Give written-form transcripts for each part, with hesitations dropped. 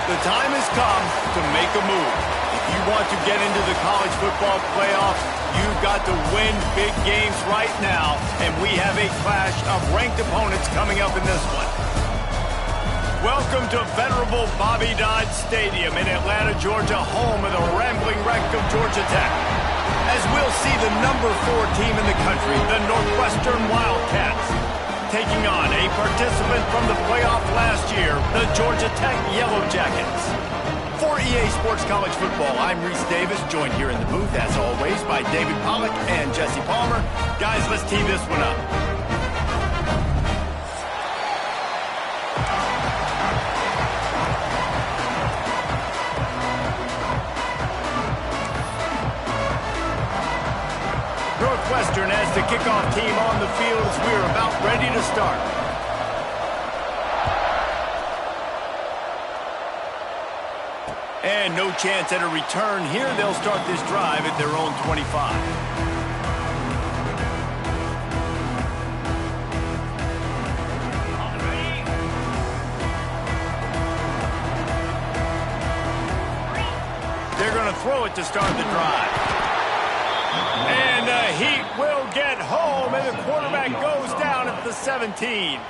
The time has come to make a move. If you want to get into the college football playoff, you've got to win big games right now, and we have a clash of ranked opponents coming up in this one. Welcome to venerable Bobby Dodd Stadium in Atlanta, Georgia, home of the rambling wreck of Georgia Tech. As we'll see the number 4 team in the country, the Northwestern Wildcats, taking on a participant from the playoff last year, the Georgia Tech Yellow Jackets. For EA Sports College Football, I'm Reese Davis, joined here in the booth, as always, by David Pollack and Jesse Palmer. Guys, let's tee this one up. Northwestern as the kickoff team on the field as we're about ready to start. And no chance at a return here. They'll start this drive at their own 25. They're going to throw it to start the drive. And the Heat will get home, and the quarterback goes down at the 17.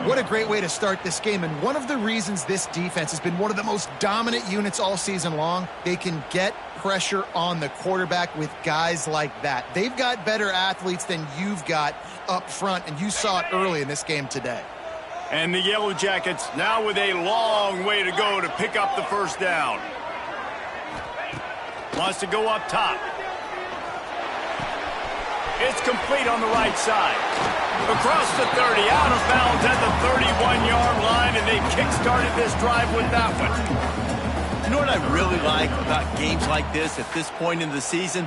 What a great way to start this game, and one of the reasons this defense has been one of the most dominant units all season long, they can get pressure on the quarterback with guys like that. They've got better athletes than you've got up front, and you saw it early in this game today. And the Yellow Jackets now with a long way to go to pick up the first down. Wants to go up top. It's complete on the right side. Across the 30, out of bounds at the 31-yard line, and they kick-started this drive with that one. You know what I really like about games like this at this point in the season?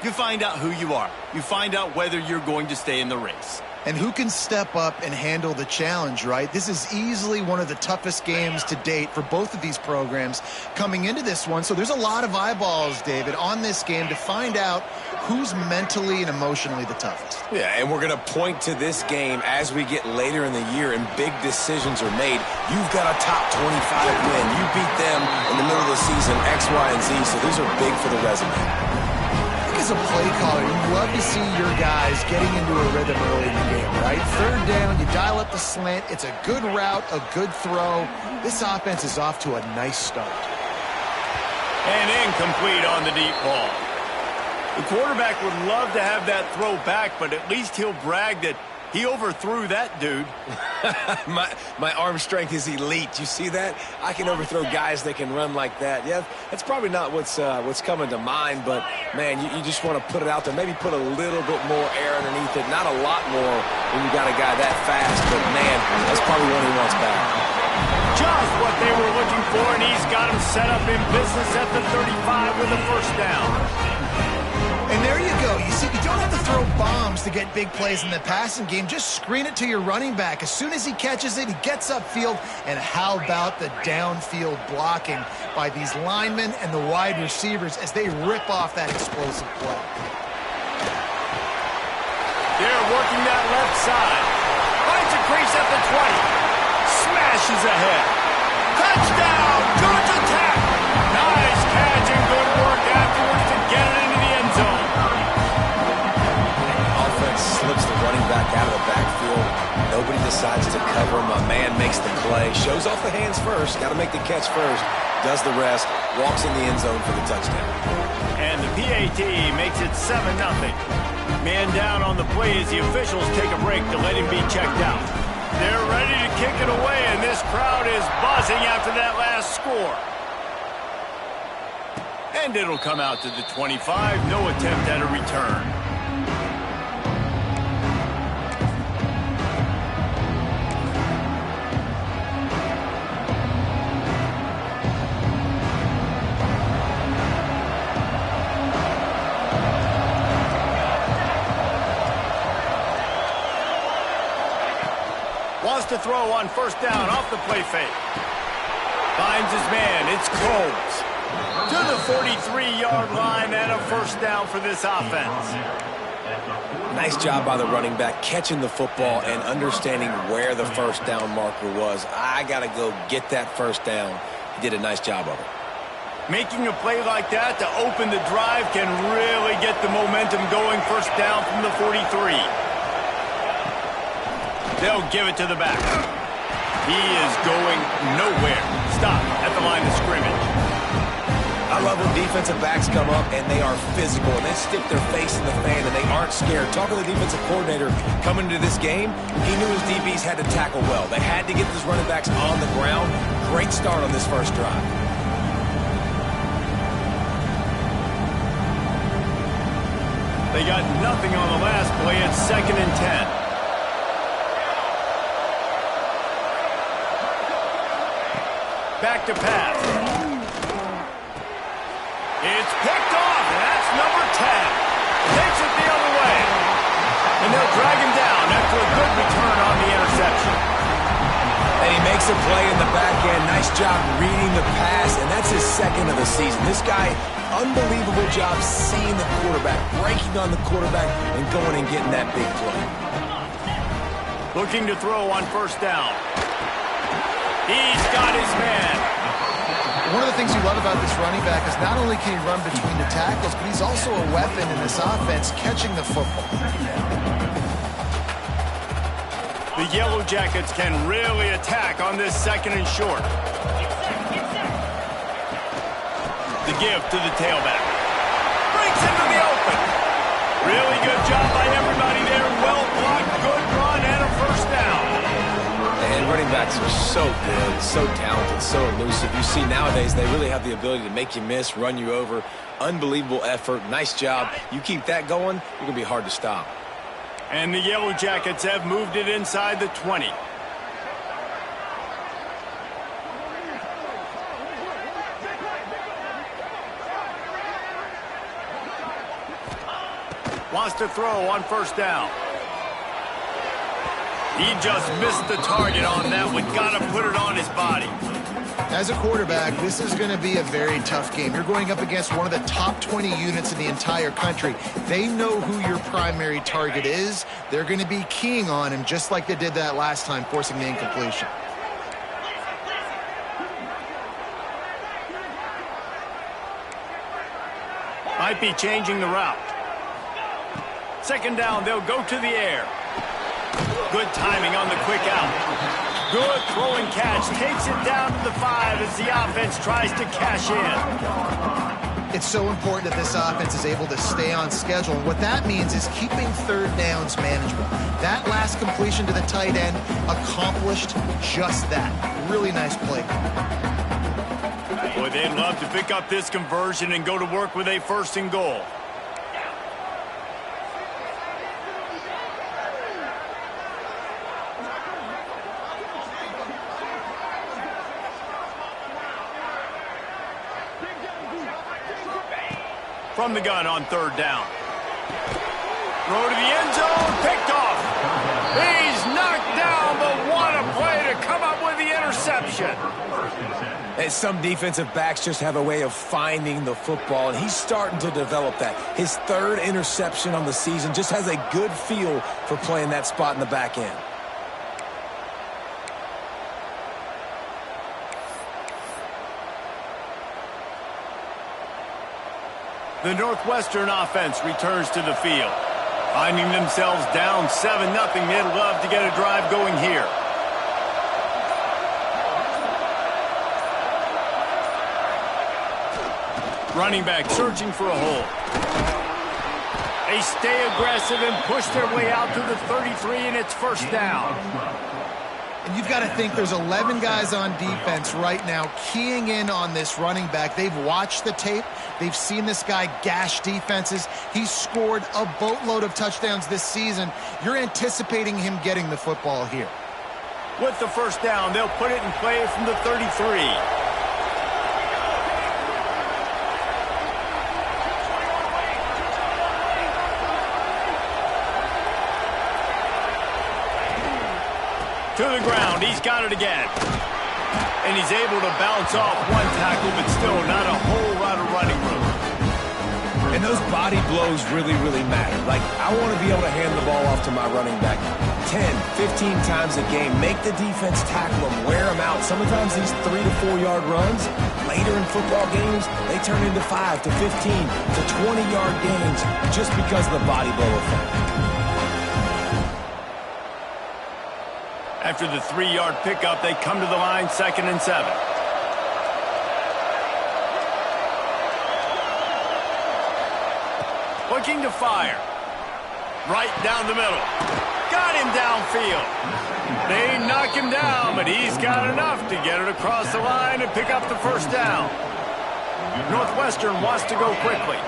You find out who you are. You find out whether you're going to stay in the race. And who can step up and handle the challenge, right? This is easily one of the toughest games to date for both of these programs coming into this one. So there's a lot of eyeballs, David, on this game to find out who's mentally and emotionally the toughest. Yeah, and we're going to point to this game as we get later in the year and big decisions are made. You've got a top 25 win. You beat them in the middle of the season, X, Y, and Z, so these are big for the resume. As a play caller, you love to see your guys getting into a rhythm early in the game, right? Third down, you dial up the slant. It's a good route, a good throw. This offense is off to a nice start. And incomplete on the deep ball. The quarterback would love to have that throw back, but at least he'll brag that he overthrew that dude. my arm strength is elite. You see that? I can overthrow guys that can run like that. Yeah, that's probably not what's coming to mind, but, man, you just want to put it out there. Maybe put a little bit more air underneath it. Not a lot more when you got a guy that fast, but, man, that's probably one he wants back. Just what they were looking for, and he's got him set up in business at the 35 with a first down. And there you go. You see, you don't have to throw bombs to get big plays in the passing game. Just screen it to your running back. As soon as he catches it, he gets upfield. And how about the downfield blocking by these linemen and the wide receivers as they rip off that explosive play? They're working that left side. Finds a crease at the 20. Smashes ahead. Touchdown, Georgia Tech. Nice catch and good work afterwards to get it into the end zone. Offense slips the running back out of the backfield. Nobody decides to cover him. A man makes the play. Shows off the hands first. Got to make the catch first. Does the rest. Walks in the end zone for the touchdown. And the PAT makes it 7-0. Man down on the play as the officials take a break to let him be checked out. They're ready to kick it away, and this crowd is buzzing after that last score. And it'll come out to the 25. No attempt at a return. Wants to throw on first down off the play fake. Finds his man. It's Combs. To the 43-yard line and a first down for this offense. Nice job by the running back catching the football and understanding where the first down marker was. I got to go get that first down. did a nice job of it. Making a play like that to open the drive can really get the momentum going. First down from the 43. They'll give it to the back. He is going nowhere. Stop at the line of scrimmage. I love when defensive backs come up and they are physical and they stick their face in the fan and they aren't scared. Talking to the defensive coordinator coming into this game, he knew his DBs had to tackle well. They had to get these running backs on the ground. Great start on this first drive. They got nothing on the last play. It's 2nd and 10. Back to pass. It's picked off, and that's number 10. Takes it the other way. And they'll drag him down after a good return on the interception. And he makes a play in the back end. Nice job reading the pass, and that's his 2nd of the season. This guy, unbelievable job seeing the quarterback, breaking on the quarterback, and going and getting that big play. Looking to throw on first down. He's got his man. One of the things you love about this running back is not only can he run between the tackles, but he's also a weapon in this offense catching the football. The Yellow Jackets can really attack on this 2nd and short. The give to the tailback. Breaks into the open. Really good job by everybody there. Well blocked, good run, and a first down. And running backs are so good, so talented, so elusive. You see nowadays they really have the ability to make you miss, run you over. Unbelievable effort. Nice job. You keep that going, you're going to be hard to stop. And the Yellow Jackets have moved it inside the 20. Wants to throw on first down. He just missed the target on that one. Got to put it on his body. As a quarterback, this is going to be a very tough game. You're going up against one of the top 20 units in the entire country. They know who your primary target is. They're going to be keying on him just like they did that last time, forcing the incompletion. Might be changing the route. 2nd down, they'll go to the air. Good timing on the quick out. Good throwing catch. Takes it down to the 5 as the offense tries to cash in. It's so important that this offense is able to stay on schedule. And what that means is keeping 3rd downs manageable. That last completion to the tight end accomplished just that. Really nice play. Boy, they'd love to pick up this conversion and go to work with a 1st and goal. From the gun on 3rd down. Throw to the end zone, picked off. He's knocked down, but what a play to come up with the interception. And some defensive backs just have a way of finding the football, and he's starting to develop that. His 3rd interception on the season, just has a good feel for playing that spot in the back end. The Northwestern offense returns to the field. Finding themselves down 7-0, they'd love to get a drive going here. Running back searching for a hole. They stay aggressive and push their way out to the 33, and it's first down. And you've got to think there's 11 guys on defense right now keying in on this running back. They've watched the tape. They've seen this guy gash defenses. He's scored a boatload of touchdowns this season. You're anticipating him getting the football here. With the first down, they'll put it in play from the 33. To the ground, he's got it again. And he's able to bounce off one tackle, but still not a whole lot of running room. And those body blows really, really matter. Like, I want to be able to hand the ball off to my running back 10, 15 times a game. Make the defense tackle them, wear them out. Sometimes these 3 to 4 yard runs, later in football games, they turn into 5 to 15 to 20-yard gains just because of the body blow effect. After the 3-yard pickup, they come to the line, 2nd and 7. Looking to fire. Right down the middle. Got him downfield. They knock him down, but he's got enough to get it across the line and pick up the first down. Northwestern wants to go quickly.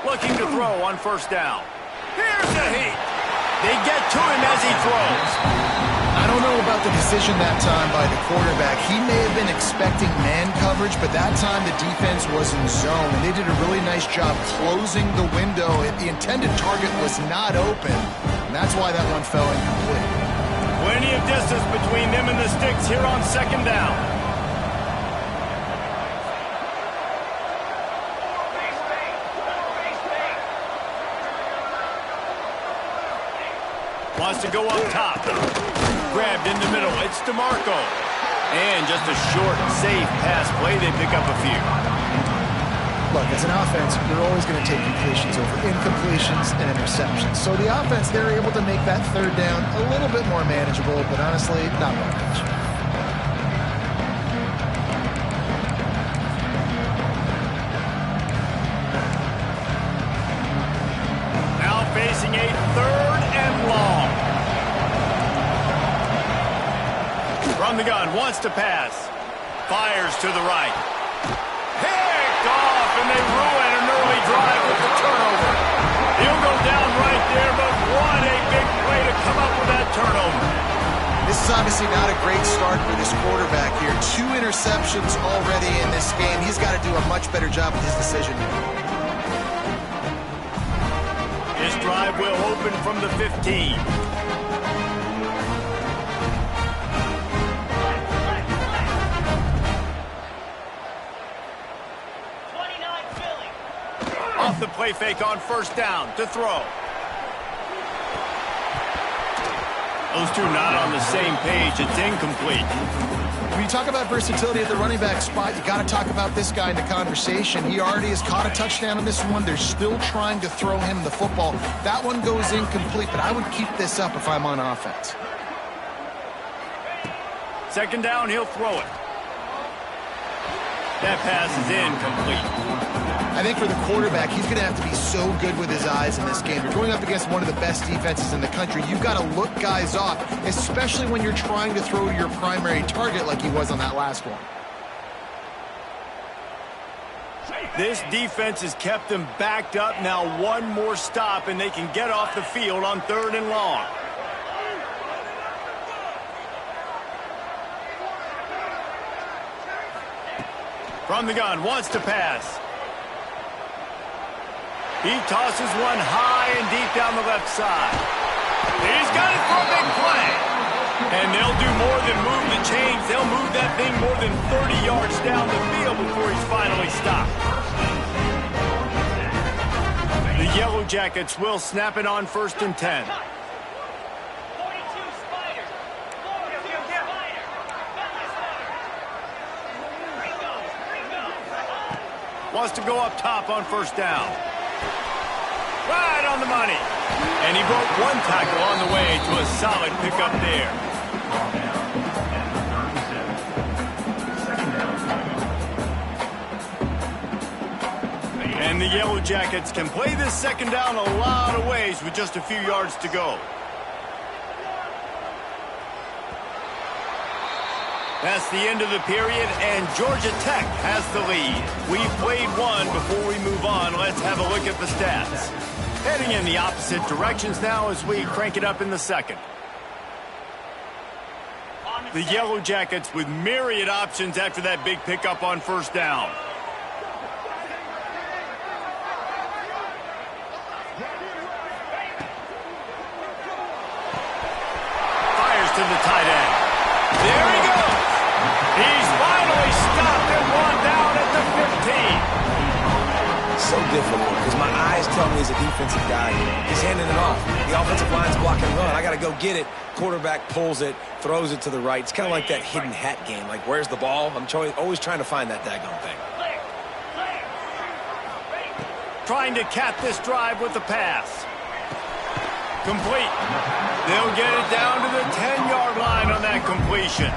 Looking to throw on first down. Here's the heat. They get to him as he throws. I don't know about the decision that time by the quarterback. He may have been expecting man coverage, but that time the defense was in zone, and they did a really nice job closing the window. The intended target was not open, and that's why that one fell incomplete. Plenty of distance between them and the sticks here on 2nd down. Wants to go up top. Grabbed in the middle. It's DeMarco. And just a short, safe pass play. They pick up a few. Look, as an offense, you're always going to take completions over incompletions and interceptions. So the offense, they're able to make that 3rd down a little bit more manageable, but honestly, not much. Now facing a 3rd and long. From the gun, wants to pass. Fires to the right. Picked off, and they ruin an early drive with the turnover. He'll go down right there, but what a big play to come up with that turnover. This is obviously not a great start for this quarterback here. 2 interceptions already in this game. He's got to do a much better job with his decision. This drive will open from the 15. Off the play fake on first down to throw. Those two not on the same page. It's incomplete. When you talk about versatility at the running back spot, you got to talk about this guy in the conversation. He already has caught a touchdown on this one. They're still trying to throw him the football. That one goes incomplete, but I would keep this up if I'm on offense. 2nd down, he'll throw it. That pass is incomplete. I think for the quarterback, he's going to have to be so good with his eyes in this game. You're going up against one of the best defenses in the country. You've got to look guys off, especially when you're trying to throw to your primary target like he was on that last one. This defense has kept them backed up. Now one more stop, and they can get off the field on 3rd and long. From the gun, wants to pass. He tosses one high and deep down the left side. He's got it for a big play. And they'll do more than move the chains. They'll move that thing more than 30 yards down the field before he's finally stopped. The Yellow Jackets will snap it on 1st and 10. Wants to go up top on first down. Right on the money. And he broke one tackle on the way to a solid pickup there. And the Yellow Jackets can play this 2nd down a lot of ways with just a few yards to go. That's the end of the period, and Georgia Tech has the lead. We've played one. Before we move on, let's have a look at the stats. Heading in the opposite directions now as we crank it up in the 2nd. The Yellow Jackets with myriad options after that big pickup on first down. Fires to the tight end. There he goes. He's finally stopped and brought down at the 15. so difficult because my eyes tell me as a defensive guy, he's handing it off. The offensive line's blocking run. I got to go get it. Quarterback pulls it, throws it to the right. It's kind of like that hidden hat game. Like, where's the ball? I'm always trying to find that daggone thing. Trying to cap this drive with the pass. Complete. They'll get it down to the 10-yard line on that completion.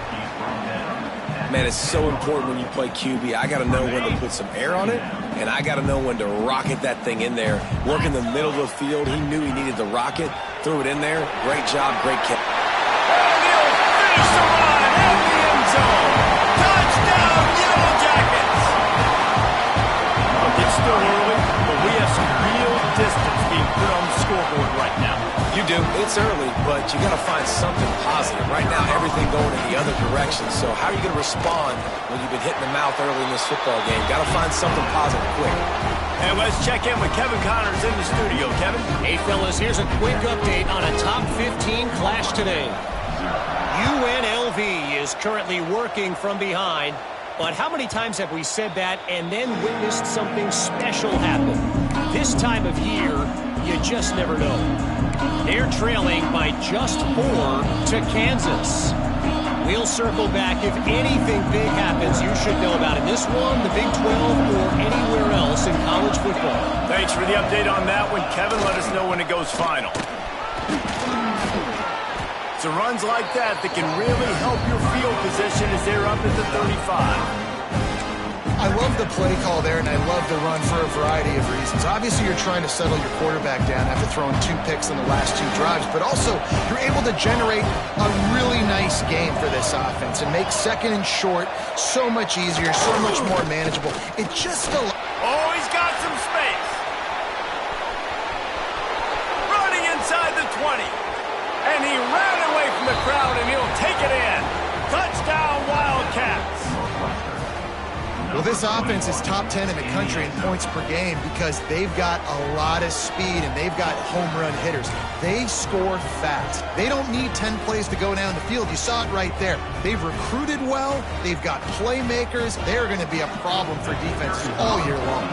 Man, it's so important when you play QB. I got to know when to put some air on it, and I got to know when to rocket that thing in there. Work in the middle of the field. He knew he needed to rocket. Threw it in there. Great job. Great catch. And he'll finish the run in the end zone. Touchdown, Yellow Jackets. It's still early, but we have some real distance being put on the scoreboard right now. You do. It's early, but you got to find something positive. Right now, everything going in the other direction. So how are you going to respond when you've been hit in the mouth early in this football game? Got to find something positive quick. And let's check in with Kevin Connors in the studio. Kevin? Hey, fellas, here's a quick update on a top 15 clash today. UNLV is currently working from behind, but how many times have we said that and then witnessed something special happen? This time of year, you just never know. They're trailing by just 4 to Kansas. We'll circle back. If anything big happens, you should know about it. This one, the Big 12, or anywhere else in college football. Thanks for the update on that one, Kevin. Let us know when it goes final. It's runs like that can really help your field position as they're up at the 35. I love the play call there, and I love the run for a variety of reasons. Obviously, you're trying to settle your quarterback down after throwing 2 picks in the last 2 drives, but also you're able to generate a really nice game for this offense and make second and short so much easier, so much more manageable. It just Oh, he's got some space. Running inside the 20. And he ran away from the crowd, and he'll take it in. Touchdown, Wildcats. Well, this offense is top 10 in the country in points per game because they've got a lot of speed and they've got home run hitters. They score fast. They don't need 10 plays to go down the field. You saw it right there. They've recruited well. They've got playmakers. They're going to be a problem for defenses all year long.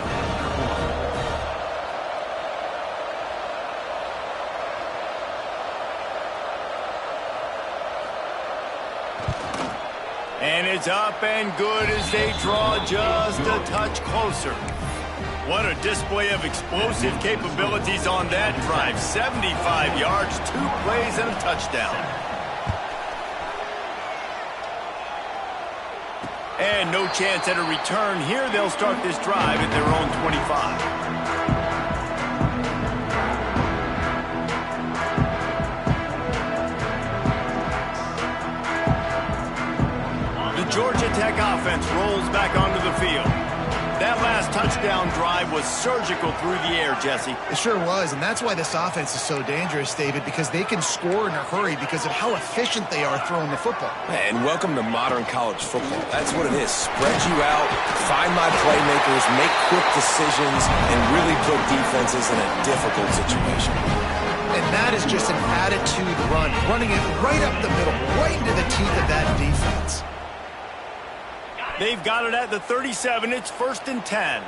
And it's up and good as they draw just a touch closer. What a display of explosive capabilities on that drive. 75 yards, 2 plays, and a touchdown. And no chance at a return here. They'll start this drive at their own 25. Georgia Tech offense rolls back onto the field. That last touchdown drive was surgical through the air, Jesse. It sure was, and that's why this offense is so dangerous, David, because they can score in a hurry because of how efficient they are throwing the football. And welcome to modern college football. That's what it is. Spread you out, find my playmakers, make quick decisions, and really put defenses in a difficult situation. And that is just an attitude run, running it right up the middle, right into the teeth of that defense. They've got it at the 37. It's 1st and 10.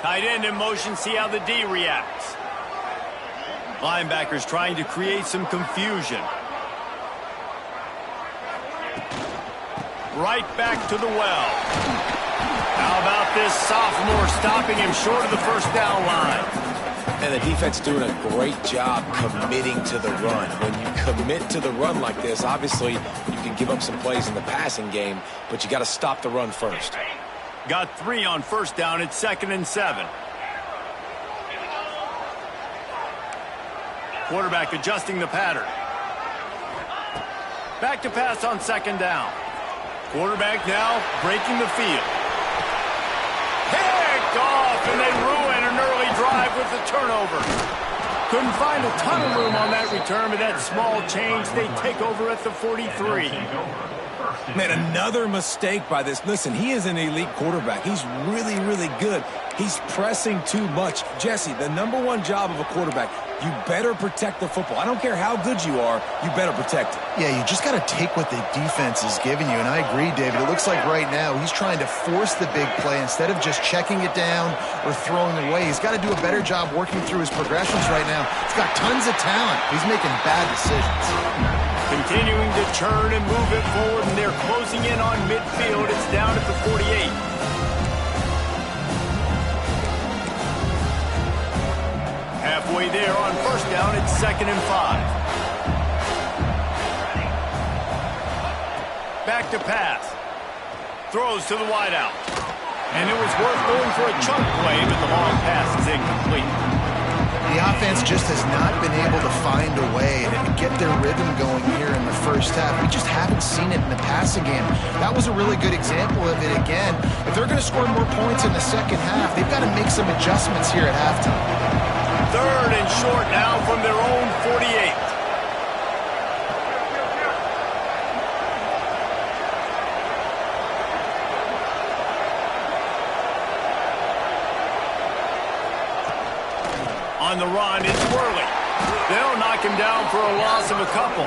Tight end in motion. See how the D reacts. Linebackers trying to create some confusion. Right back to the well. How about this sophomore stopping him short of the first down line? And the defense doing a great job committing to the run. When you commit to the run like this, obviously you can give up some plays in the passing game, but you got to stop the run first. Got 3 on first down. It's 2nd and 7. Quarterback adjusting the pattern. Back to pass on 2nd down. Quarterback now breaking the field. Picked off, and they ruin an early drive with the turnover. Couldn't find a ton of room on that return, but that small change, they take over at the 43. Man, another mistake by this. Listen, he is an elite quarterback. He's really, really good. He's pressing too much. Jesse, the #1 job of a quarterback, you better protect the football. I don't care how good you are, you better protect it. Yeah, you just got to take what the defense is giving you, and I agree, David. It looks like right now he's trying to force the big play instead of just checking it down or throwing away. He's got to do a better job working through his progressions right now. He's got tons of talent. He's making bad decisions. Continuing to turn and move it forward, and they're closing in on midfield. It's down at the 48. Halfway there on first down, it's 2nd and 5. Back to pass. Throws to the wideout. And it was worth going for a chunk play, but the long pass is incomplete. The offense just has not been able to find a way to get their rhythm going here in the first half. We just haven't seen it in the passing game. That was a really good example of it again. If they're going to score more points in the second half, they've got to make some adjustments here at halftime. 3rd and short now from their own 48. On the run, it's Worley. They'll knock him down for a loss of a couple.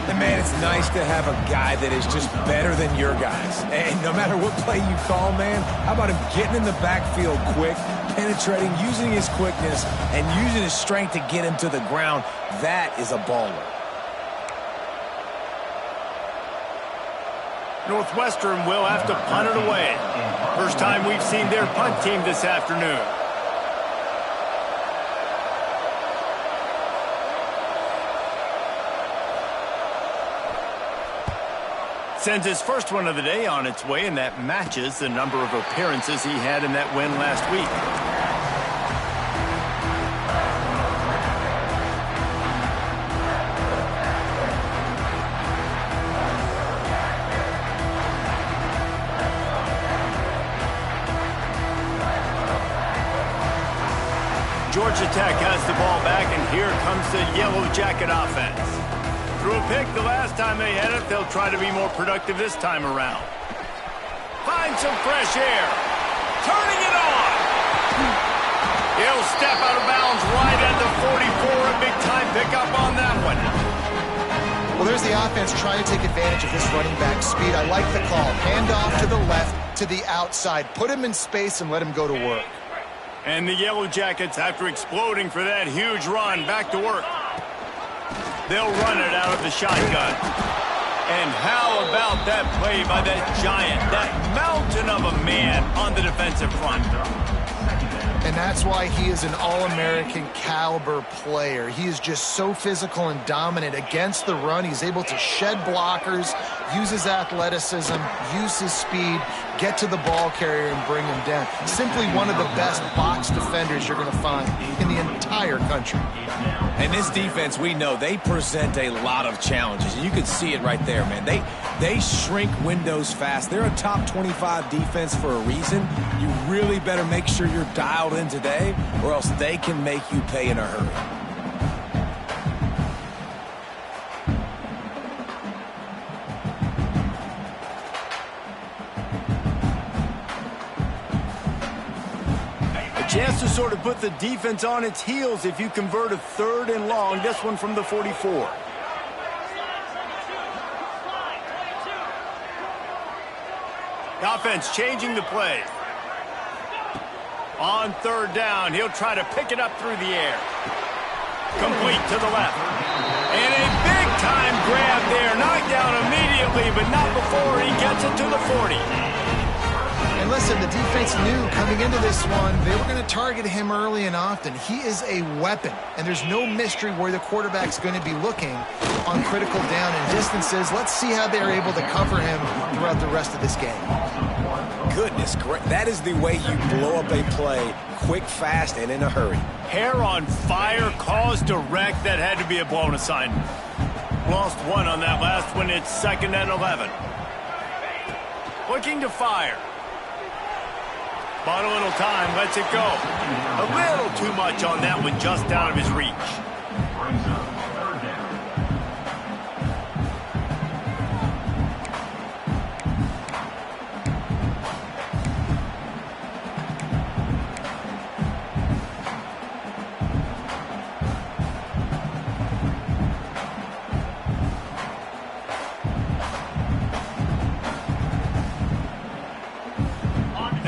And man, it's nice to have a guy that is just better than your guys. And no matter what play you call, man, how about him getting in the backfield quick, penetrating, using his quickness, and using his strength to get him to the ground? That is a baller. Northwestern will have to punt it away. First time we've seen their punt team this afternoon. Sends his first one of the day on its way, and that matches the number of appearances he had in that win last week. Georgia Tech has the ball back, and here comes the Yellow Jacket offense. Threw a pick the last time they had it. They'll try to be more productive this time around. Find some fresh air. Turning it on. He'll step out of bounds right at the 44. A big-time pickup on that one. Well, there's the offense trying to take advantage of this running back speed. I like the call. Hand off to the left, to the outside. Put him in space and let him go to work. And the Yellow Jackets, after exploding for that huge run, back to work. They'll run it out of the shotgun. And how about that play by that giant, that mountain of a man on the defensive front? And that's why he is an all-American caliber player. He is just so physical and dominant against the run. He's able to shed blockers, use his athleticism, use his speed, get to the ball carrier and bring him down. Simply one of the best box defenders you're going to find in the entire country. And this defense, we know, they present a lot of challenges. And you can see it right there, man. They shrink windows fast. They're a top 25 defense for a reason. You really better make sure you're dialed in today, or else they can make you pay in a hurry. Chance to sort of put the defense on its heels if you convert a 3rd and long. This one from the 44. The offense changing the play. On 3rd down, he'll try to pick it up through the air. Complete to the left. And a big-time grab there. Knocked down immediately, but not before he gets it to the 40. And listen, the defense knew coming into this one, they were going to target him early and often. He is a weapon, and there's no mystery where the quarterback's going to be looking on critical down and distances. Let's see how they're able to cover him throughout the rest of this game. Goodness, that is the way you blow up a play, quick, fast, and in a hurry. Hair on fire, cause direct. That had to be a blown assignment. Lost one on that last one. It's 2nd and 11. Looking to fire. Bought a little time, lets it go. A little too much on that one, just out of his reach.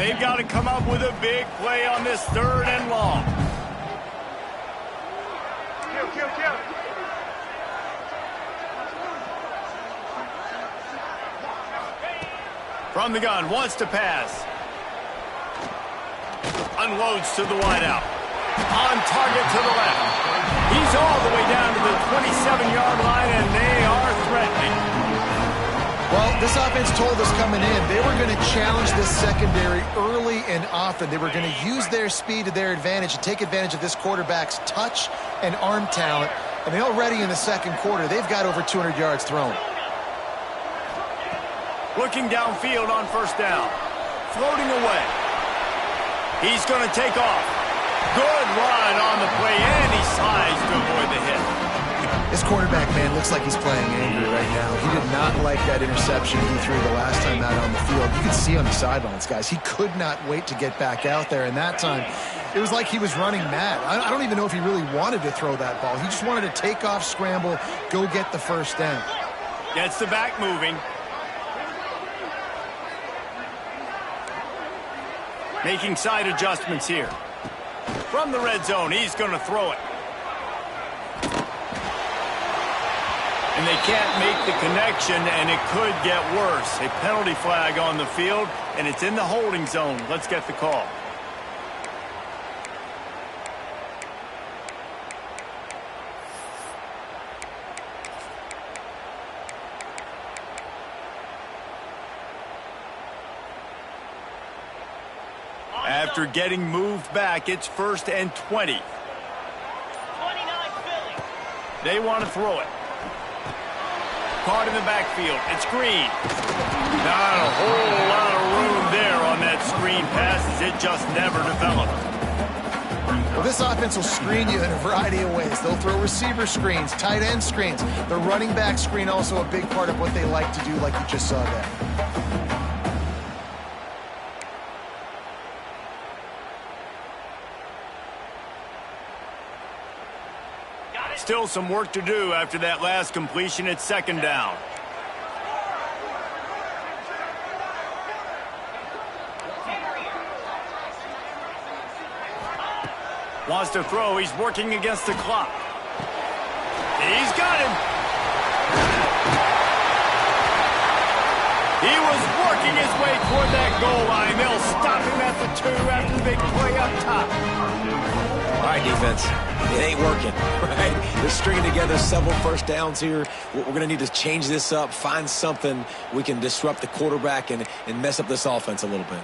They've got to come up with a big play on this 3rd and long. From the gun, wants to pass. Unloads to the wideout. On target to the left. He's all the way down to the 27-yard line, and they are threatening. Well, this offense told us coming in they were going to challenge this secondary early and often. They were going to use their speed to their advantage and take advantage of this quarterback's touch and arm talent. And they already in the second quarter, they've got over 200 yards thrown. Looking downfield on 1st down. Floating away. He's going to take off. Good run on the play, and he slides to avoid the hit. This quarterback, man, looks like he's playing angry right now. He did not like that interception he threw the last time out on the field. You can see on the sidelines, guys. He could not wait to get back out there, and that time it was like he was running mad. I don't even know if he really wanted to throw that ball. He just wanted to take off, scramble, go get the 1st down. Gets the back moving. Making side adjustments here. From the red zone, he's going to throw it. And they can't make the connection, and it could get worse. A penalty flag on the field, and it's in the holding zone. Let's get the call. After getting moved back, it's 1st and 20. 29 Philly. They want to throw it. Caught in the backfield. It's Green. Not a whole lot of room there on that screen pass, as it just never developed. Well, this offense will screen you in a variety of ways. They'll throw receiver screens, tight end screens. The running back screen also a big part of what they like to do, like you just saw there. Still some work to do after that last completion at 2nd down. Wants to throw. He's working against the clock. He's got him. He was working his way toward that goal line. They'll stop him at the 2 after the big play up top. All right, defense. It ain't working, right? They're stringing together several 1st downs here. We're going to need to change this up, find something we can disrupt the quarterback and mess up this offense a little bit.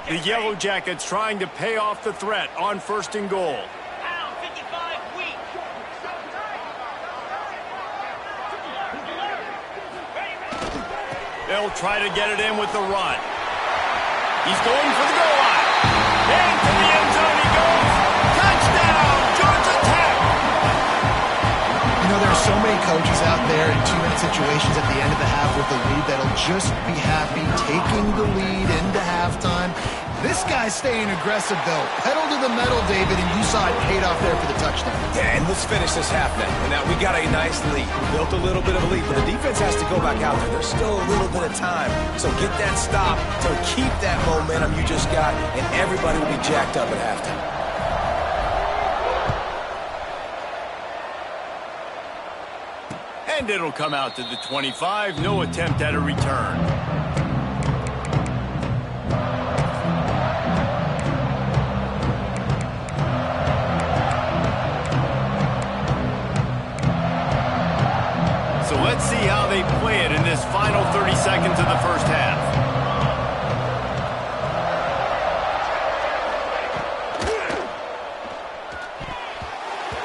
The Yellow Jackets trying to pay off the threat on 1st and goal. They'll try to get it in with the run. He's going for the goal line. Into the end zone he goes. Touchdown, Georgia Tech. You know, there are so many coaches out there in 2-minute situations at the end of the half with the lead that'll just be happy taking the lead into halftime. This guy's staying aggressive, though. Pedal to the metal, David, and you saw it paid off there for the touchdown. Yeah, and let's finish this half now. And now we got a nice lead. We built a little bit of a lead, but the defense has to go back out there. There's still a little bit of time. So get that stop to keep that momentum you just got, and everybody will be jacked up at halftime. And it'll come out to the 25. No attempt at a return. So let's see how they play it in this final 30 seconds of the 1st half.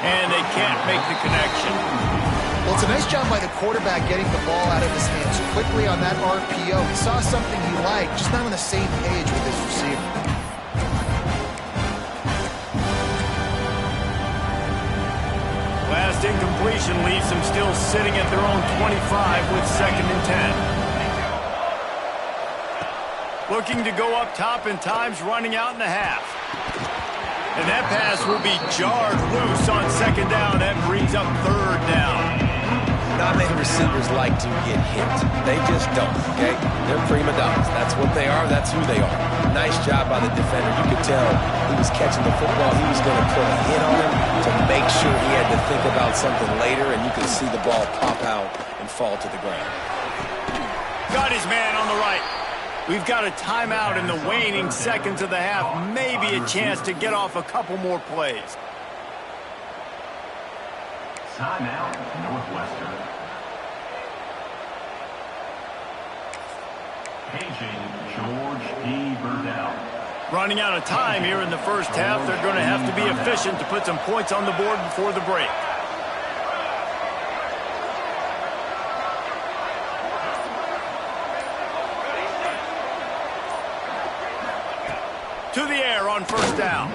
And they can't make the connection. Well, it's a nice job by the quarterback getting the ball out of his hands quickly on that RPO. He saw something he liked, just not on the same page with his receiver. Last incompletion leaves them still sitting at their own 25 with 2nd and 10. Looking to go up top, and time's running out in the half. And that pass will be jarred loose on 2nd down. That brings up 3rd down. not many receivers like to get hit. They just don't, okay? They're prima donnas. That's what they are. That's who they are. Nice job by the defender. You could tell he was catching the football. He was going to put a hit on him to make sure he had to think about something later, and you could see the ball pop out and fall to the ground. Got his man on the right. We've got a timeout in the waning seconds of the half. Maybe a chance to get off a couple more plays. Timeout, Northwestern. Paging George D. Burdell. Running out of time here in the first half. They're going to have to be efficient to put some points on the board before the break. To the air on first down.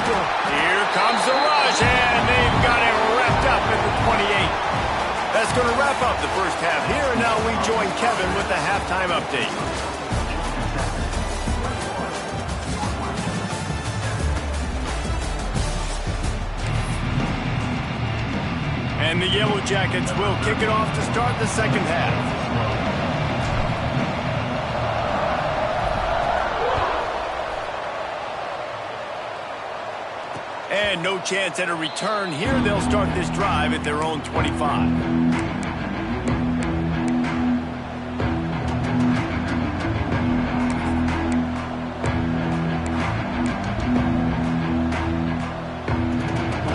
Here comes the rush, and they've got it wrapped up at the 28. That's going to wrap up the first half here, and now we join Kevin with the halftime update. And the Yellow Jackets will kick it off to start the second half. And no chance at a return here. They'll start this drive at their own 25.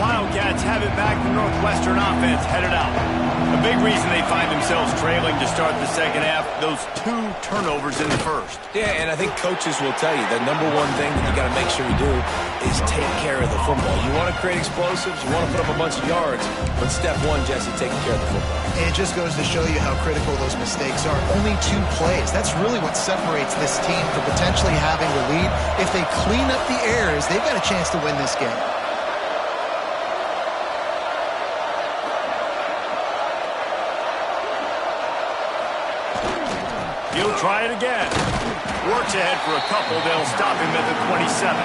Wildcats have it back. The Northwestern offense headed out. A big reason they find themselves trailing to start the second half, those 2 turnovers in the first. Yeah, and I think coaches will tell you the number one thing that you got to make sure you do is take care of the football. You want to create explosives, you want to put up a bunch of yards, but step one, Jesse, taking care of the football. And it just goes to show you how critical those mistakes are. Only 2 plays. That's really what separates this team from potentially having the lead. If they clean up the errors, they've got a chance to win this game. He'll try it again. Works ahead for a couple. They'll stop him at the 27.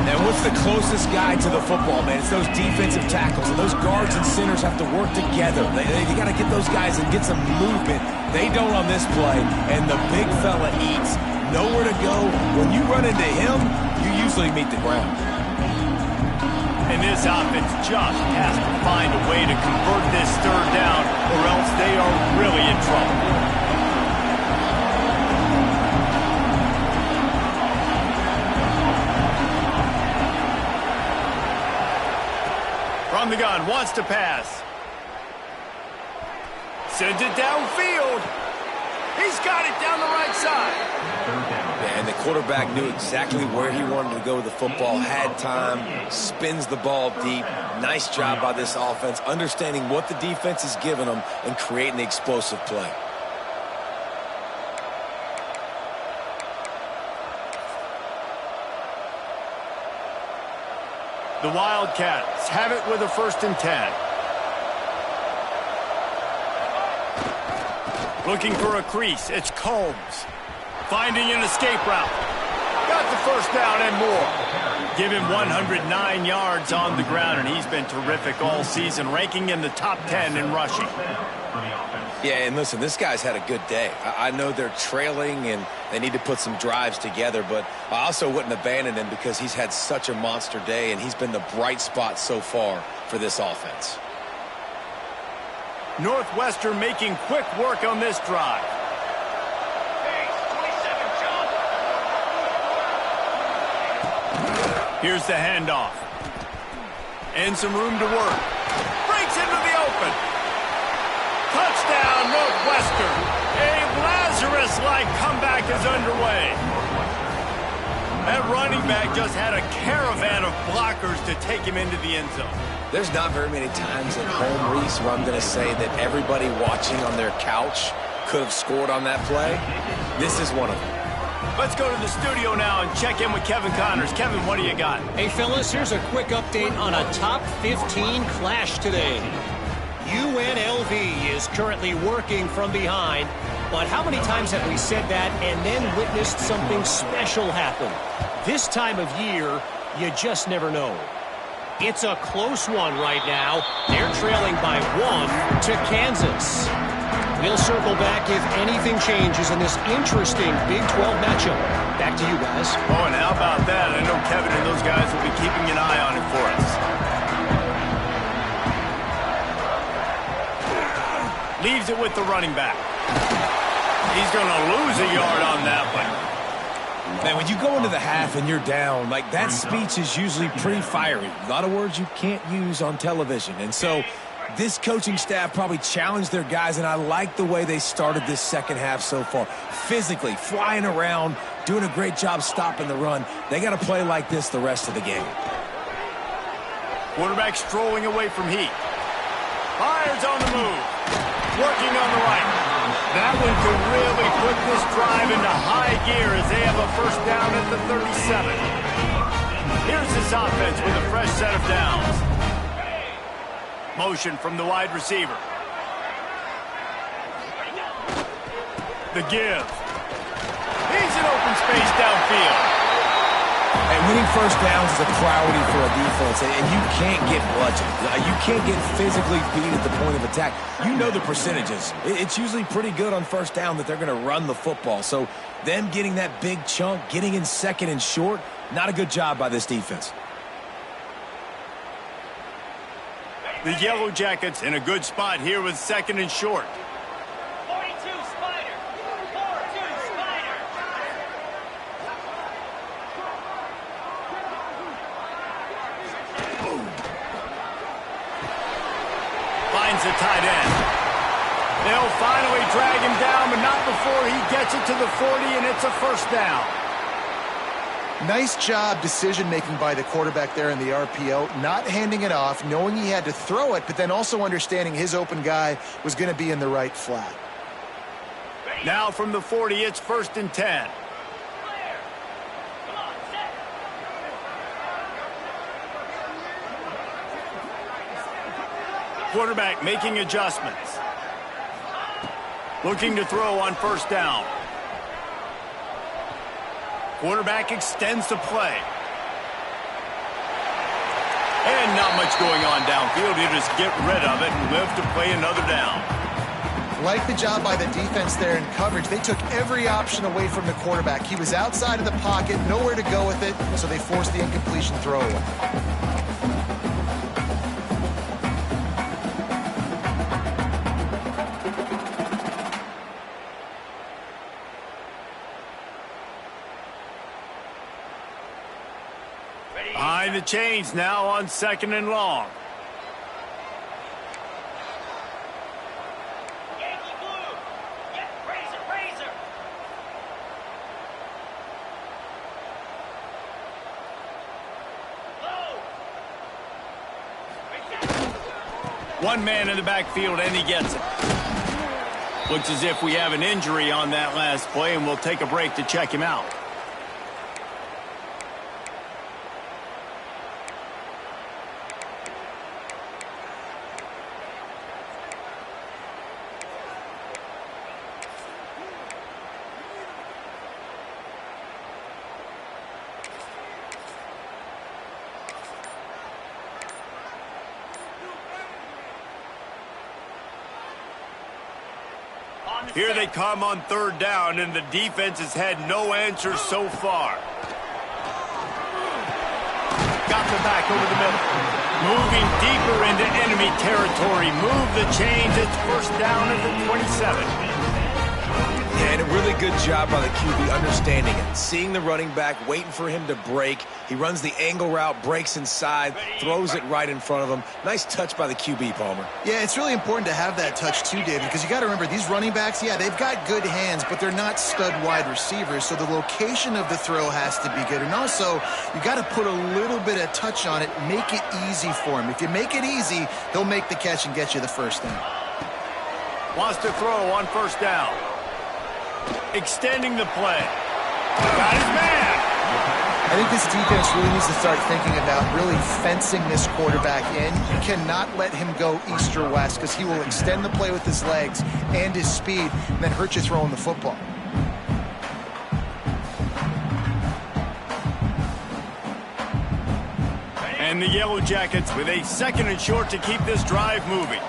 And what's the closest guy to the football, man? It's those defensive tackles. And those guards and centers have to work together. They got to get those guys and get some movement. They don't on this play. And the big fella eats. Nowhere to go. When you run into him, you usually meet the ground. And this offense just has to find a way to convert this third down, or else they are really in trouble. From the gun, wants to pass. Sends it downfield. He's got it down the right side. Yeah, and the quarterback knew exactly where he wanted to go with the football, had time, spins the ball deep. Nice job by this offense, understanding what the defense is giving them and creating the explosive play. The Wildcats have it with a 1st and 10. Looking for a crease. It's Combs. Finding an escape route. Got the first down and more. Give him 109 yards on the ground, and he's been terrific all season, ranking in the top 10 in rushing. Yeah, and listen, this guy's had a good day. I know they're trailing and they need to put some drives together, but I also wouldn't abandon him because he's had such a monster day, and he's been the bright spot so far for this offense. Northwestern making quick work on this drive. Here's the handoff. And some room to work. Breaks into the open. Touchdown, Northwestern. A Lazarus-like comeback is underway. That running back just had a caravan of blockers to take him into the end zone. There's not very many times at home, Reese, where I'm going to say that everybody watching on their couch could have scored on that play. This is one of them. Let's go to the studio now and check in with Kevin Connors. Kevin, what do you got? Hey, fellas, here's a quick update on a top 15 clash today. UNLV is currently working from behind, but how many times have we said that and then witnessed something special happen? This time of year, you just never know. It's a close one right now. They're trailing by 1 to Kansas. We'll circle back if anything changes in this interesting Big 12 matchup. Back to you guys. Oh, and how about that? I know Kevin and those guys will be keeping an eye on it for us. Leaves it with the running back. He's going to lose a yard on that one. Man, when you go into the half and you're down, like that speech is usually pretty fiery. A lot of words you can't use on television. And so this coaching staff probably challenged their guys, and I like the way they started this second half so far. Physically, flying around, doing a great job stopping the run. They got to play like this the rest of the game. Quarterback strolling away from heat. Fires on the move. Working on the right. That one could really put this drive into high gear as they have a first down at the 37. Here's this offense with a fresh set of downs. Motion from the wide receiver. The give. He's in open space downfield. And winning first downs is a priority for a defense, and you can't get bludgeoned. You can't get physically beat at the point of attack. You know the percentages. It's usually pretty good on first down that they're going to run the football. So them getting that big chunk, getting in second and short, not a good job by this defense. The Yellow Jackets in a good spot here with second and short. 42 Spider. 4-2 Spider. Finds the tight end. They'll finally drag him down, but not before he gets it to the 40, and it's a first down. Nice job decision-making by the quarterback there in the RPO, not handing it off, knowing he had to throw it, but then also understanding his open guy was going to be in the right flat. Now from the 40, it's first and 10. Quarterback making adjustments. Looking to throw on first down. Quarterback extends the play. And not much going on downfield. You just get rid of it and live to play another down. Like the job by the defense there in coverage. They took every option away from the quarterback. He was outside of the pocket, nowhere to go with it, so they forced the incompletion throw away. Behind the chains now on second and long. Yankee Blue. Get Razor. Low. One man in the backfield, and he gets it. Looks as if we have an injury on that last play, and we'll take a break to check him out. Here they come on third down, and the defense has had no answers so far. Got the back over the middle. Moving deeper into enemy territory. Move the chains. It's first down at the 27. Yeah, and a really good job by the QB understanding it. Seeing the running back, waiting for him to break. He runs the angle route, breaks inside, throws it right in front of him. Nice touch by the QB, Palmer. Yeah, it's really important to have that touch too, David, because you got to remember these running backs, yeah, they've got good hands, but they're not stud wide receivers, so the location of the throw has to be good. And also, you got to put a little bit of touch on it, make it easy for him. If you make it easy, he'll make the catch and get you the first down. Wants to throw on first down. Extending the play. Got his man. I think this defense really needs to start thinking about really fencing this quarterback in. You cannot let him go east or west because he will extend the play with his legs and his speed and then hurt you throwing the football. And the Yellow Jackets with a 2nd and short to keep this drive moving.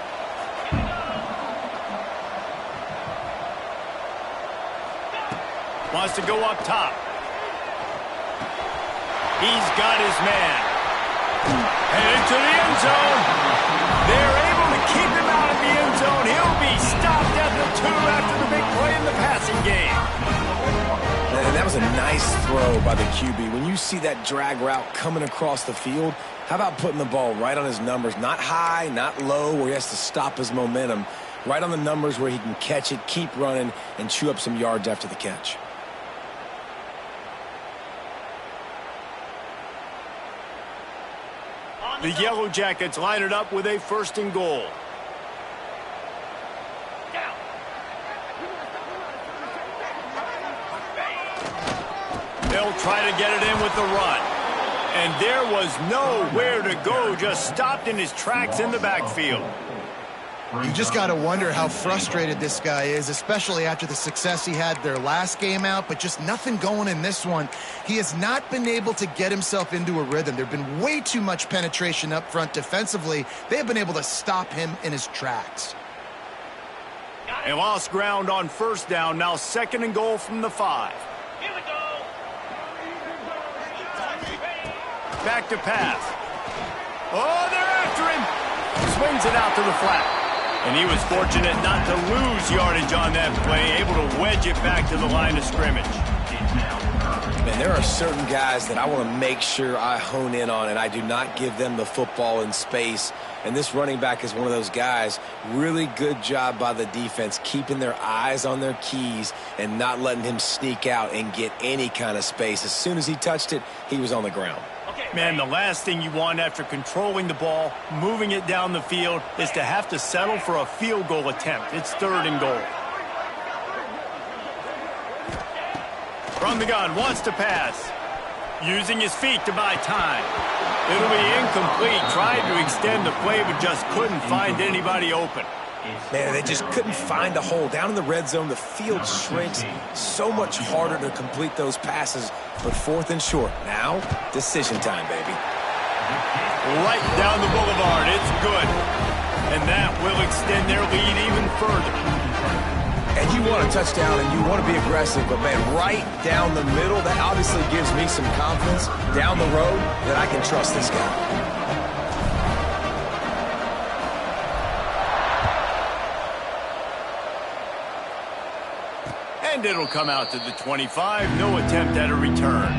Wants to go up top. He's got his man. Headed to the end zone. They're able to keep him out of the end zone. He'll be stopped at the 2 after the big play in the passing game. And that was a nice throw by the QB. When you see that drag route coming across the field, how about putting the ball right on his numbers? Not high, not low, where he has to stop his momentum. Right on the numbers where he can catch it, keep running, and chew up some yards after the catch. The Yellow Jackets line it up with a 1st and goal. They'll try to get it in with the run. And there was nowhere to go, just stopped in his tracks in the backfield. You just got to wonder how frustrated this guy is, especially after the success he had their last game out, but just nothing going in this one. He has not been able to get himself into a rhythm. There have been way too much penetration up front defensively. They have been able to stop him in his tracks. They lost ground on 1st down, now 2nd and goal from the 5. Here we go. Back to pass. Oh, they're after him. Swings it out to the flat. And he was fortunate not to lose yardage on that play, able to wedge it back to the line of scrimmage. Man, there are certain guys that I want to make sure I hone in on, and I do not give them the football in space. And this running back is one of those guys. Really good job by the defense, keeping their eyes on their keys and not letting him sneak out and get any kind of space. As soon as he touched it, he was on the ground. Man, the last thing you want after controlling the ball, moving it down the field, is to have to settle for a field goal attempt. It's 3rd and goal. From the gun, wants to pass. Using his feet to buy time. It'll be incomplete. Tried to extend the play, but just couldn't find anybody open. Man, they just couldn't find a hole. Down in the red zone, the field shrinks. So much harder to complete those passes. But 4th and short. Now, decision time, baby. Right down the boulevard. It's good. And that will extend their lead even further. And you want a touchdown and you want to be aggressive, but, man, right down the middle, that obviously gives me some confidence down the road that I can trust this guy. And it'll come out to the 25. No attempt at a return.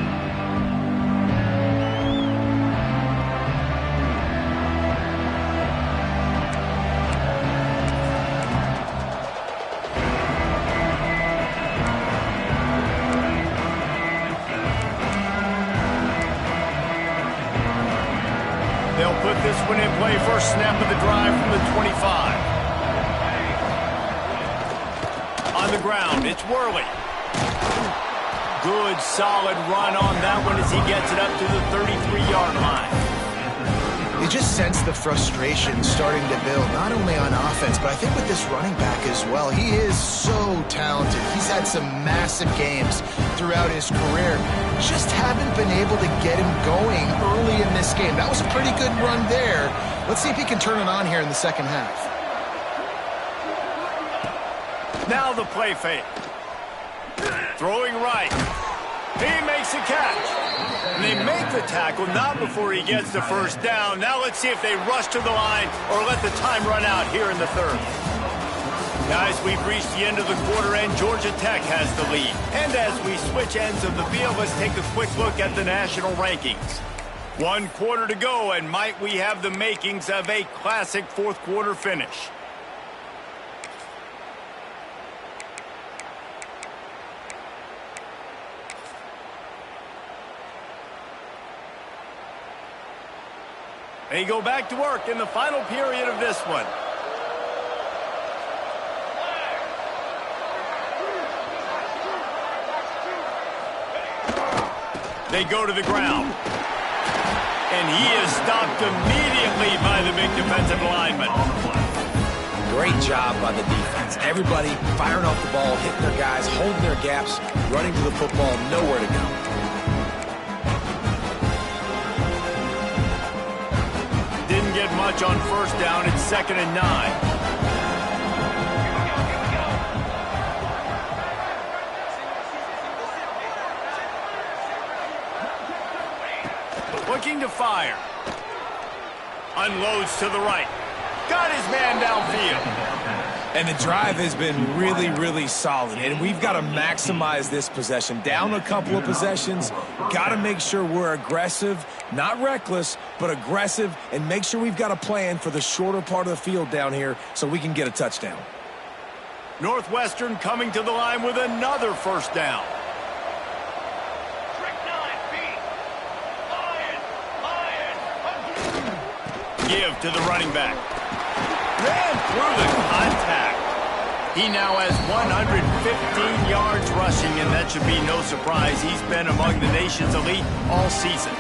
They'll put this one in play. First snap of the drive from the 25. On the ground, it's Worley. Good, solid run on that one as he gets it up to the 33-yard line. You just sense the frustration starting to build, not only on offense, but I think with this running back as well. He is so talented. He's had some massive games throughout his career. Just haven't been able to get him going early in this game. That was a pretty good run there. Let's see if he can turn it on here in the 2nd half. Now the play fake. Throwing right. He makes a catch. And they make the tackle, not before he gets the 1st down. Now let's see if they rush to the line or let the time run out here in the 3rd. Guys, we've reached the end of the quarter, and Georgia Tech has the lead. And as we switch ends of the field, let's take a quick look at the national rankings. 1 quarter to go, and might we have the makings of a classic 4th quarter finish. They go back to work in the final period of this one. They go to the ground. And he is stopped immediately by the big defensive lineman. Great job by the defense. Everybody firing off the ball, hitting their guys, holding their gaps, running to the football, nowhere to go. get much on first down. It's 2nd and 9. Looking to fire. Unloads to the right. Got his man downfield. And the drive has been really, really solid. And we've got to maximize this possession. Down a couple of possessions. Got to make sure we're aggressive. Not reckless, but aggressive. And make sure we've got a plan for the shorter part of the field down here so we can get a touchdown. Northwestern coming to the line with another first down. Give to the running back. Ran through the contact. He now has 115 yards rushing, and that should be no surprise. He's been among the nation's elite all season.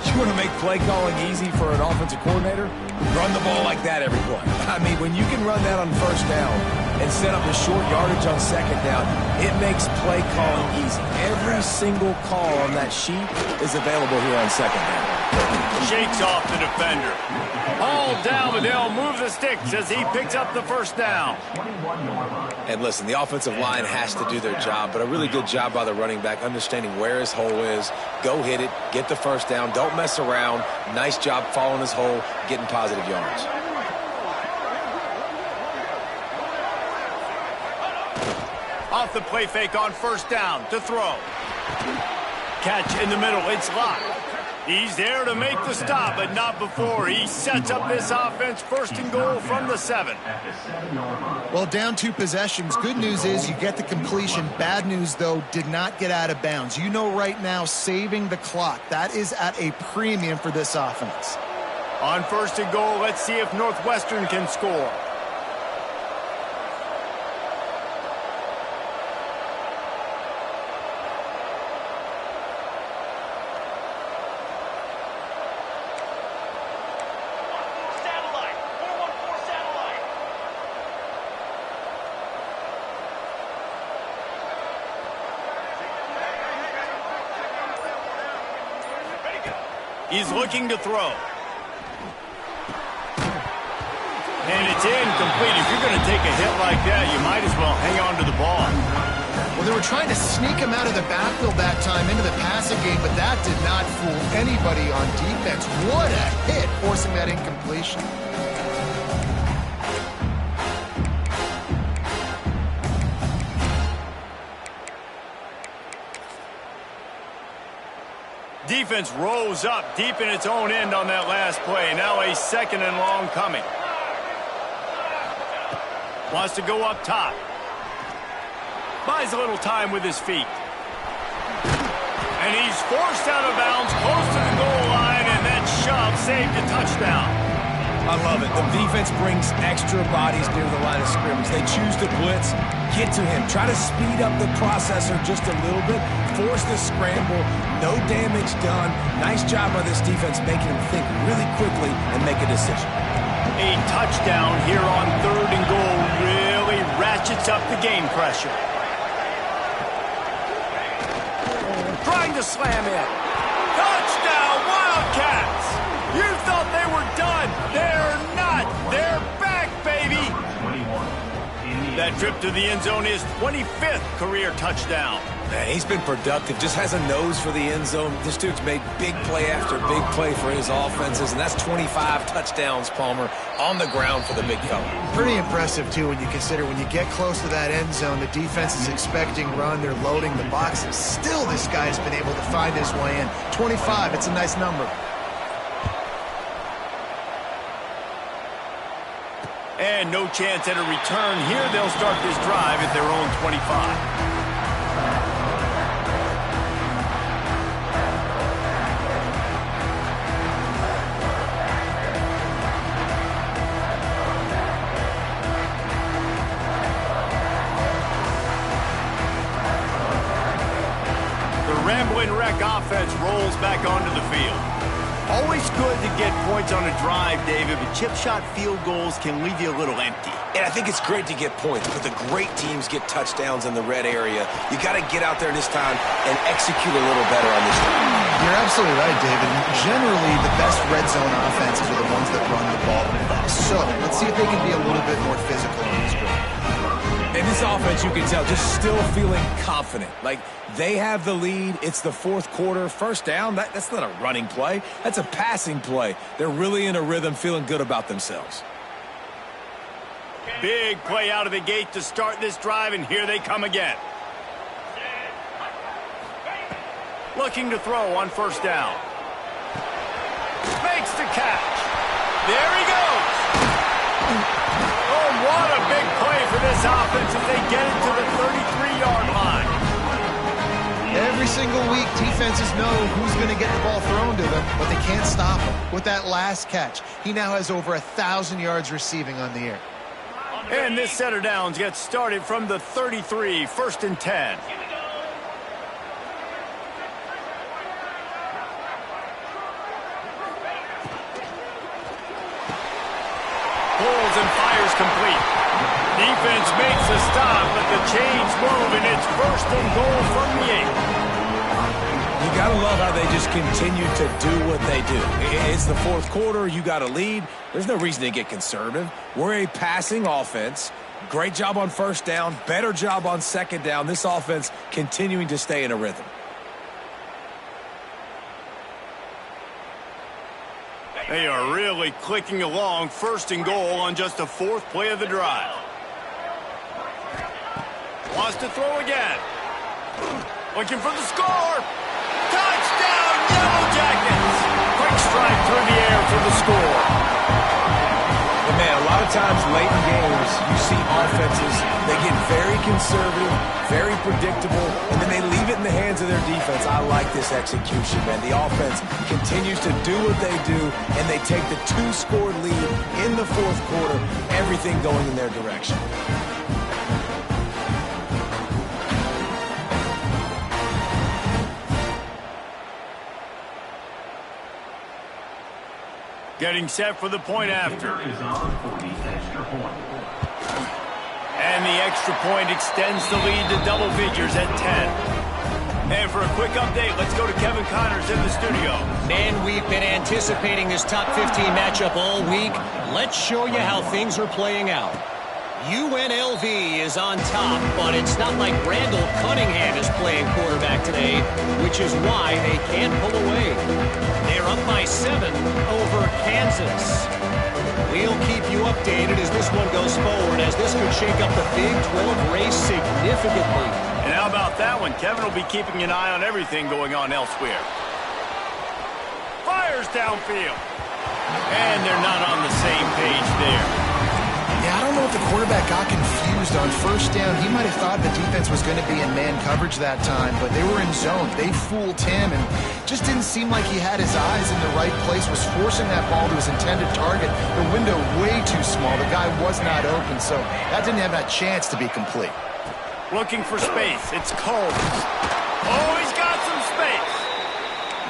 You want to make play calling easy for an offensive coordinator? Run the ball like that every play. I mean, when you can run that on first down and set up a short yardage on second down, it makes play calling easy. Every single call on that sheet is available here on second down. Shakes off the defender. All down, but they'll move the sticks as he picks up the first down. And listen, the offensive line has to do their job, but a really good job by the running back understanding where his hole is. Go hit it, get the first down, don't mess around. Nice job following his hole, getting positive yards. Off the play fake on first down to throw. Catch in the middle, it's locked. He's there to make the stop, but not before. He sets up this offense 1st and goal from the 7. Well, down 2 possessions. Good news is you get the completion. Bad news, though, did not get out of bounds. You know right now, saving the clock. That is at a premium for this offense. On 1st and goal, let's see if Northwestern can score. He's looking to throw. And it's incomplete. If you're going to take a hit like that, you might as well hang on to the ball. Well, they were trying to sneak him out of the backfield that time into the passing game, but that did not fool anybody on defense. What a hit, forcing that incompletion. Defense rose up deep in its own end on that last play. Now a 2nd and long coming. Wants to go up top. Buys a little time with his feet. And he's forced out of bounds close to the goal line, and that shove saved a touchdown. I love it. The defense brings extra bodies near the line of scrimmage. They choose to blitz, get to him, try to speed up the processor just a little bit, force the scramble, no damage done. Nice job by this defense making him think really quickly and make a decision. A touchdown here on 3rd and goal really ratchets up the game pressure. Trying to slam in. Touchdown, Wildcats! You thought they were done. They're not. They're back, baby. That trip to the end zone is 25th career touchdown. Man, he's been productive, just has a nose for the end zone. This dude's made big play after big play for his offenses, and that's 25 touchdowns, Palmer, on the ground for the big fella. Pretty impressive, too, when you consider when you get close to that end zone, the defense is expecting run, they're loading the boxes. Still, this guy's been able to find his way in. 25, it's a nice number. And no chance at a return here. They'll start this drive at their own 25. The Ramblin' Wreck offense rolls back onto the field. Always good to get points on a drive, David, but chip shot field goals can leave you a little empty. And I think it's great to get points, but the great teams get touchdowns in the red area. You got to get out there this time and execute a little better on this time. You're absolutely right, David. Generally, the best red zone offenses are the ones that run the ball the best. So let's see if they can be a little bit more physical on this drive. And this offense, you can tell, just still feeling confident. Like, they have the lead. It's the fourth quarter. First down, that's not a running play. That's a passing play. They're really in a rhythm, feeling good about themselves. Big play out of the gate to start this drive, and here they come again. Looking to throw on first down. Makes the catch. There he goes. Oh, what a big play for this offense as they get it to the 33-yard line. Every single week, defenses know who's going to get the ball thrown to them, but they can't stop him. With that last catch, he now has over 1,000 yards receiving on the year. And this set of downs gets started from the 33, 1st and 10. Pulls and fires complete. Defense makes a stop, but the chains move, and it's 1st and goal from the 8. You got to love how they just continue to do what they do. It's the fourth quarter. You got a lead. There's no reason to get conservative. We're a passing offense. Great job on first down. Better job on second down. This offense continuing to stay in a rhythm. They are really clicking along. 1st and goal on just the 4th play of the drive. Wants to throw again. Looking for the score. Touchdown, Yellow Jackets! Quick strike through the air for the score. And man, a lot of times late in games, you see offenses, they get very conservative, very predictable, and then they leave it in the hands of their defense. I like this execution, man. The offense continues to do what they do, and they take the 2-score lead in the fourth quarter, everything going in their direction. Getting set for the point after. Is on for the extra point. And the extra point extends the lead to double figures at 10. And for a quick update, let's go to Kevin Connors in the studio. Man, we've been anticipating this top 15 matchup all week. Let's show you how things are playing out. UNLV is on top, but it's not like Randall Cunningham is playing quarterback today, which is why they can't pull away. They're up by 7 over Kansas. We'll keep you updated as this one goes forward, as this could shake up the Big 12 race significantly. And how about that one? Kevin will be keeping an eye on everything going on elsewhere. Fires downfield. And they're not on the same page there. Yeah, I don't know if the quarterback got confused on first down. He might have thought the defense was going to be in man coverage that time, but they were in zone. They fooled him and just didn't seem like he had his eyes in the right place, was forcing that ball to his intended target. The window way too small. The guy was not open, so that didn't have that chance to be complete. Looking for space. It's Combs. Oh, he's got some space.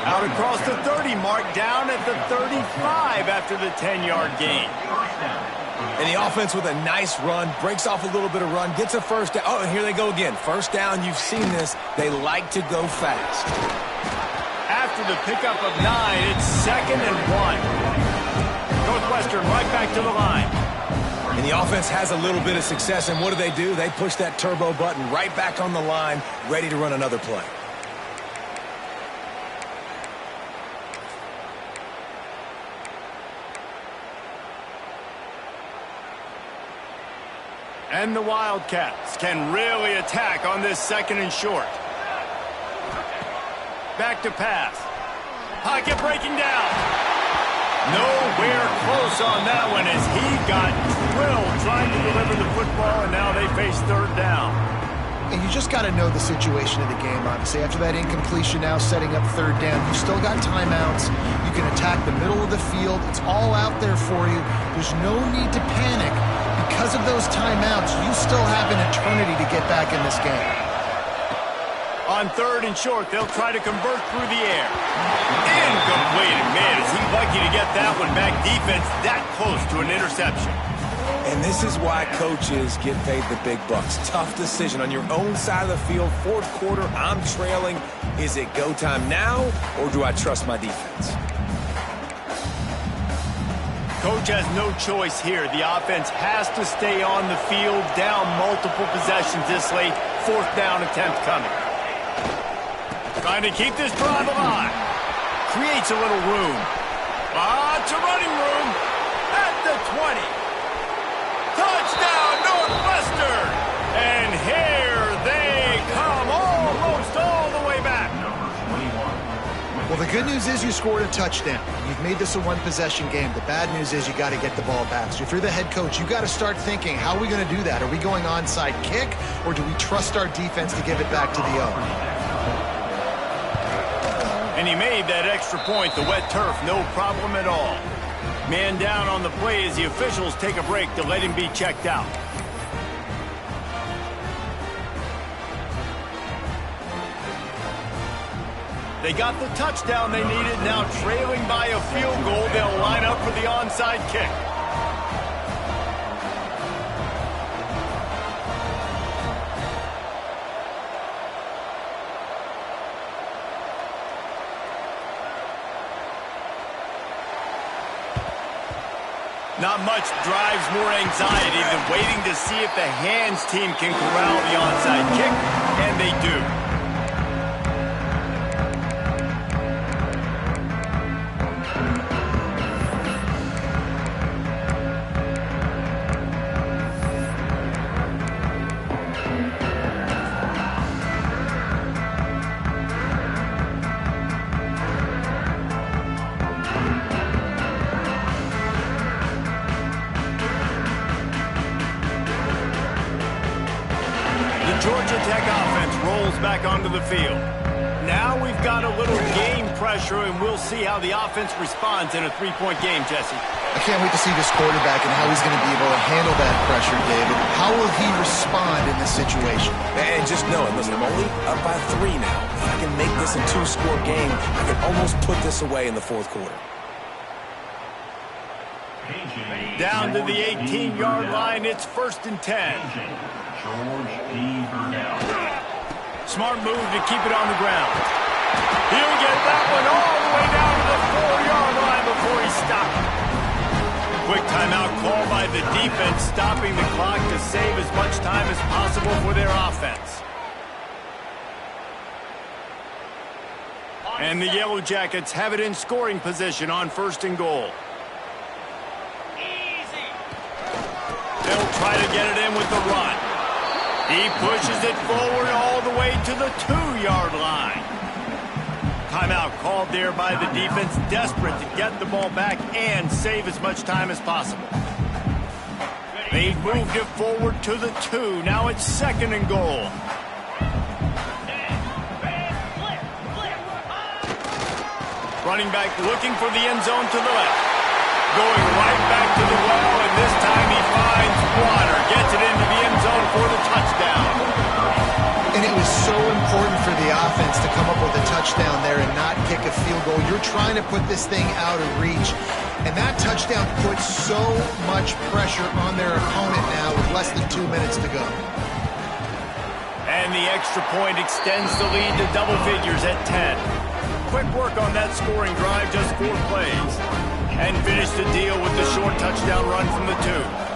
Out across the 30 mark, down at the 35 after the 10-yard gain. And the offense with a nice run, breaks off a little bit of run, gets a first down. Oh, and here they go again. First down, you've seen this. They like to go fast. After the pickup of 9, it's 2nd and 1. Northwestern right back to the line. And the offense has a little bit of success, and what do? They push that turbo button right back on the line, ready to run another play. And the Wildcats can really attack on this 2nd and short. Back to pass. Pocket breaking down. Nowhere close on that one as he got drilled trying to deliver the football, and now they face 3rd down. And you just got to know the situation of the game, obviously. After that incompletion now setting up 3rd down, you still got timeouts. You can attack the middle of the field. It's all out there for you. There's no need to panic. Because of those timeouts, you still have an eternity to get back in this game. On On 3rd and short, they'll try to convert through the air. Incomplete. Man, is he lucky to get that one back. Defense that close to an interception. And this is why coaches get paid the big bucks. Tough decision on your own side of the field. 4th quarter, I'm trailing. Is it go time now, or do I trust my defense? Coach has no choice here. The offense has to stay on the field, down multiple possessions this late. 4th down attempt coming. Trying to keep this drive alive. Creates a little room. Lots of running room at the 20. Touchdown, Northwestern! And here they come, almost all the way back. Well, the good news is you scored a touchdown. You've made this a one-possession game. The bad news is you got to get the ball back. So if you're the head coach, you got to start thinking, how are we going to do that? Are we going onside kick, or do we trust our defense to give it back to the O? And he made that extra point. The wet turf, no problem at all. Man down on the play as the officials take a break to let him be checked out. They got the touchdown they needed. Now trailing by a field goal, they'll line up for the onside kick. Not much drives more anxiety than waiting to see if the hands team can corral the onside kick, and they do. Georgia Tech offense rolls back onto the field. Now we've got a little game pressure, and we'll see how the offense responds in a 3-point game, Jesse. I can't wait to see this quarterback and how he's going to be able to handle that pressure, David. How will he respond in this situation? And just know it. Listen, I'm only up by 3 now. If I can make this a 2-score game, I can almost put this away in the 4th quarter. Down to the 18-yard line, it's 1st and 10. Smart move to keep it on the ground. He'll get that one all the way down to the 4-yard line before he stopped. Quick timeout call by the defense, stopping the clock to save as much time as possible for their offense. And the Yellow Jackets have it in scoring position on 1st and goal. They'll try to get it in with the run. He pushes it forward all the way to the 2-yard line. Timeout called there by the defense, desperate to get the ball back and save as much time as possible. They've moved it forward to the 2. Now it's 2nd and goal. Running back looking for the end zone to the left. Going right back to the well, and this time he finds water. Gets it into the end zone for the touchdown. And it was so important for the offense to come up with a touchdown there and not kick a field goal. You're trying to put this thing out of reach. And that touchdown puts so much pressure on their opponent now with less than 2 minutes to go. And the extra point extends the lead to double figures at 10. Quick work on that scoring drive, just 4 plays. And finish the deal with the short touchdown run from the 2.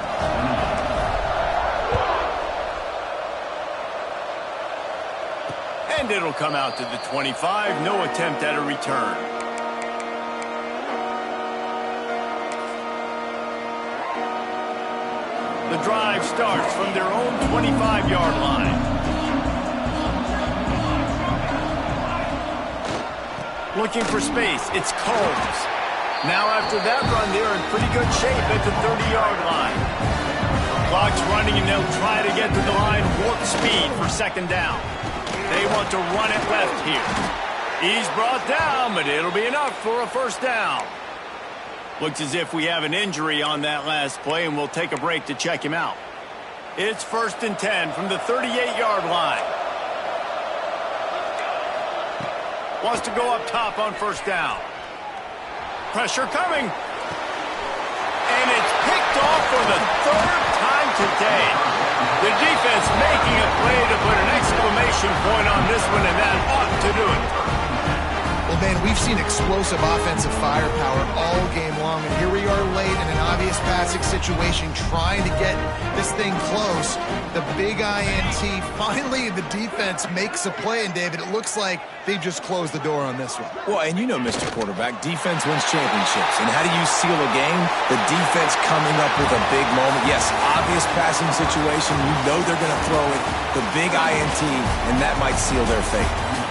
And it'll come out to the 25. No attempt at a return. The drive starts from their own 25-yard line. Looking for space. It's Combs. Now after that run, they're in pretty good shape at the 30-yard line. Clock's running, and they'll try to get to the line warp speed for 2nd down. They want to run it left here. He's brought down, but it'll be enough for a 1st down. Looks as if we have an injury on that last play, and we'll take a break to check him out. It's 1st and 10 from the 38-yard line. Wants to go up top on first down. Pressure coming. And it's picked off for the third time today. The defense making a play to put an exclamation point on this one, and that ought to do it. Well, man, we've seen explosive offensive firepower all game long, and here we are late in an obvious passing situation trying to get this thing close. The big INT, finally the defense makes a play, and David, it looks like they've just closed the door on this one. Well, and you know, Mr. Quarterback, defense wins championships. And how do you seal a game? The defense coming up with a big moment. Yes, obvious passing situation. You know they're going to throw it. The big INT, and that might seal their fate.